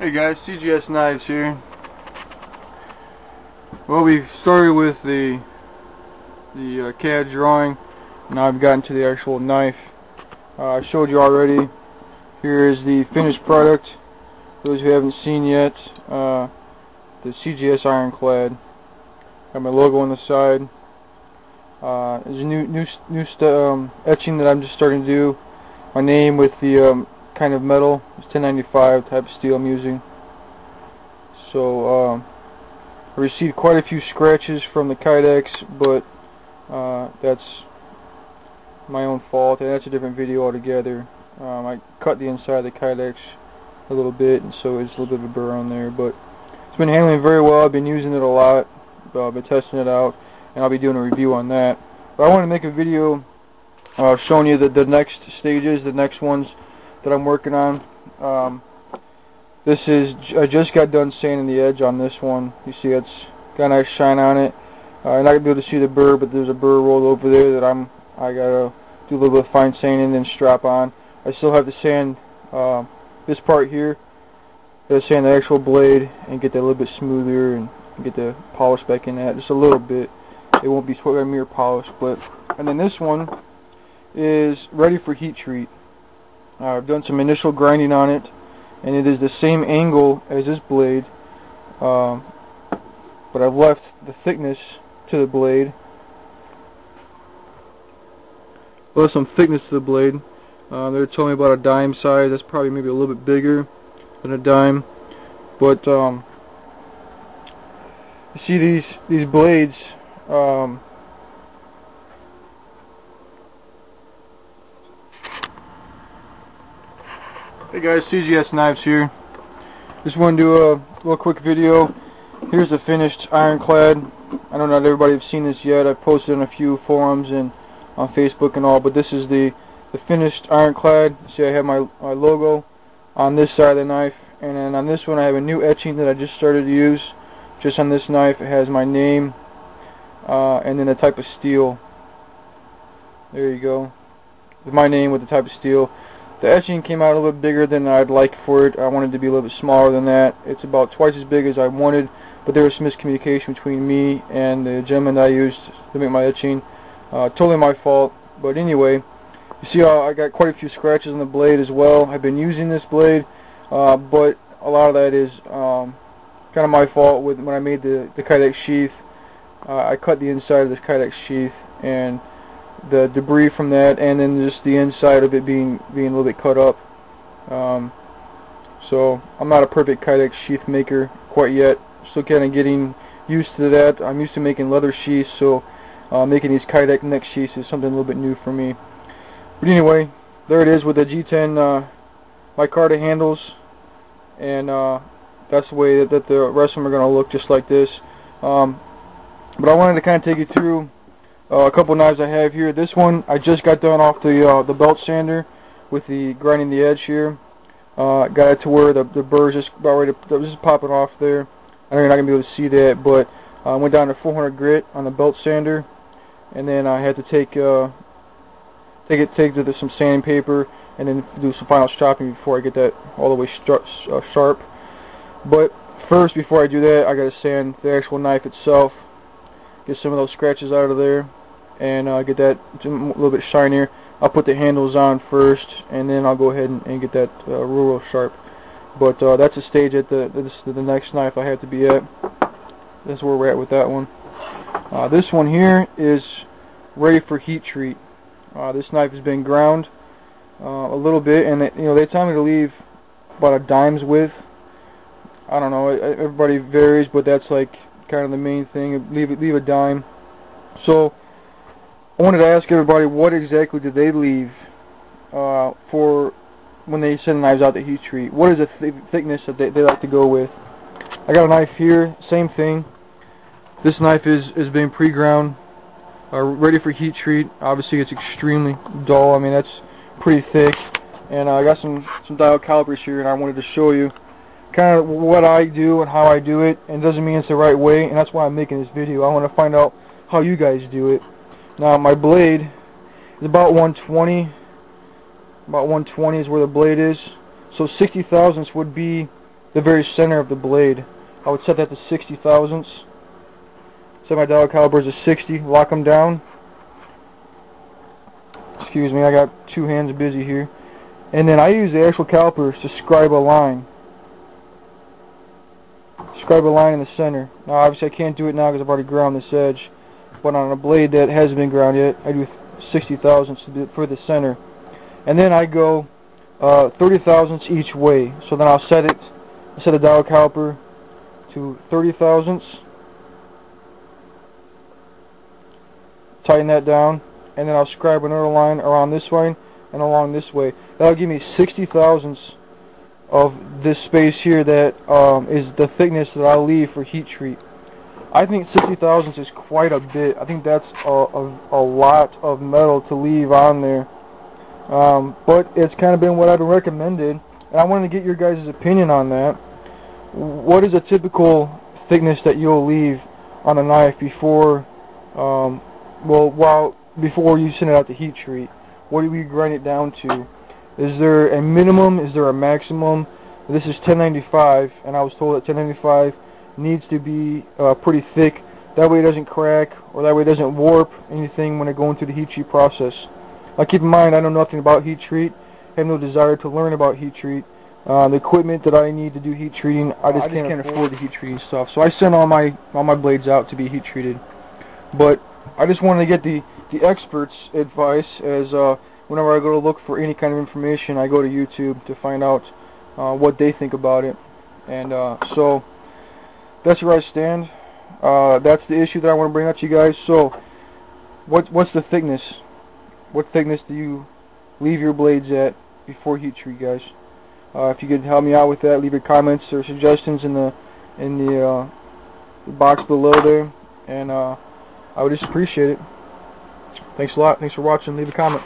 Hey guys, CJS Knives here. Well, we've started with the CAD drawing. Now I've gotten to the actual knife. I showed you already. Here is the finished product. Those who haven't seen yet, the CJS ironclad. Got my logo on the side. There's a new etching that I'm just starting to do. My name with the kind of metal. It's 1095 type of steel I'm using. So I received quite a few scratches from the Kydex, but that's my own fault, and that's a different video altogether. I cut the inside of the Kydex a little bit, and so it's a little bit of a burr on there, but it's been handling very well. I've been using it a lot. I've been testing it out, and I'll be doing a review on that. But I want to make a video showing you the next stages, the next ones that I'm working on. I just got done sanding the edge on this one. You see it's got a nice shine on it. You're not gonna be able to see the burr, but there's a burr rolled over there that I gotta do a little bit of fine sanding and then strap on. I still have to sand this part here. Gotta sand the actual blade and get that a little bit smoother and get the polish back in that just a little bit. It won't be mirror polish, but and then this one is ready for heat treat. I've done some initial grinding on it, and it is the same angle as this blade, but I've left the thickness to the blade. Left some thickness to the blade. They're telling me about a dime size. That's probably maybe a little bit bigger than a dime, but you see these blades. Hey guys, CJS Knives here. Just want to do a little quick video. Here's the finished ironclad. I know not everybody has seen this yet. I've posted in a few forums and on Facebook and all, but this is the finished ironclad. See, I have my logo on this side of the knife, and then on this one I have a new etching that I just started to use. Just on this knife it has my name and then the type of steel. There you go. With my name with the type of steel. The etching came out a little bit bigger than I'd like for it. I wanted it to be a little bit smaller than that. It's about twice as big as I wanted, but there was some miscommunication between me and the gentleman that I used to make my etching. Totally my fault, but anyway, you see how I got quite a few scratches on the blade as well. I've been using this blade, but a lot of that is kind of my fault. When I made the Kydex sheath, I cut the inside of this Kydex sheath, and the debris from that, and then just the inside of it being a little bit cut up. So I'm not a perfect Kydex sheath maker quite yet. Still kind of getting used to that. I'm used to making leather sheaths, so making these Kydex neck sheaths is something a little bit new for me. But anyway, there it is with the G10 micarta handles, and that's the way that the rest of them are going to look, just like this. But I wanted to kind of take you through a couple knives I have here. This one I just got done off the belt sander with the grinding the edge here. Got it to where the burr is just about ready to just popping off there. I know you're not gonna be able to see that, but I went down to 400 grit on the belt sander, and then I had to take some sanding paper and then do some final stropping before I get that all the way sharp. But first, before I do that, I gotta sand the actual knife itself. Get some of those scratches out of there, and get that a little bit shinier. I'll put the handles on first, and then I'll go ahead and get that real sharp. But that's a stage at the next knife I have to be at. That's where we're at with that one. This one here is ready for heat treat. This knife has been ground a little bit, and they tell me to leave about a dime's width. I don't know. Everybody varies, but that's like kind of the main thing. Leave a dime. So I wanted to ask everybody, what exactly do they leave for when they send knives out to heat treat? What is the thickness that they like to go with? I got a knife here, same thing. This knife is being pre-ground, ready for heat treat. Obviously it's extremely dull. I mean, that's pretty thick. And I got some dial calipers here, and I wanted to show you kind of what I do and how I do it. And it doesn't mean it's the right way, and that's why I'm making this video. I want to find out how you guys do it. Now my blade is about 120. About 120 is where the blade is. So 60 thousandths would be the very center of the blade. I would set that to 60 thousandths. Set my dial calipers to 60, lock them down. Excuse me, I got two hands busy here. And then I use the actual calipers to scribe a line. Scribe a line in the center. Now obviously I can't do it now because I've already ground this edge. But on a blade that hasn't been ground yet, I do 60 thousandths for the center. And then I go 30 thousandths each way. So then I'll set the dial caliper to 30 thousandths. Tighten that down, and then I'll scribe another line around this line and along this way. That'll give me 60 thousandths of this space here that is the thickness that I'll leave for heat treat. I think 60 thousandths is quite a bit. I think that's a lot of metal to leave on there. But it's kind of been what I've been recommended, and I wanted to get your guys' opinion on that. What is a typical thickness that you'll leave on a knife before before you send it out to heat treat? What do we grind it down to? Is there a minimum? Is there a maximum? This is 1095, and I was told that 1095 needs to be pretty thick. That way it doesn't crack, or that way it doesn't warp anything when it going through the heat treat process. Keep in mind, I know nothing about heat treat. I have no desire to learn about heat treat. The equipment that I need to do heat treating, I just can't afford the heat treating stuff. So I send all my blades out to be heat treated. But I just wanted to get the experts' advice, as whenever I go to look for any kind of information, I go to YouTube to find out what they think about it. And so that's where I stand. That's the issue that I want to bring up to you guys. So what's the thickness? What thickness do you leave your blades at before heat treat, guys? If you could help me out with that, leave your comments or suggestions in the box below there, and I would just appreciate it. Thanks a lot. Thanks for watching. Leave a comment.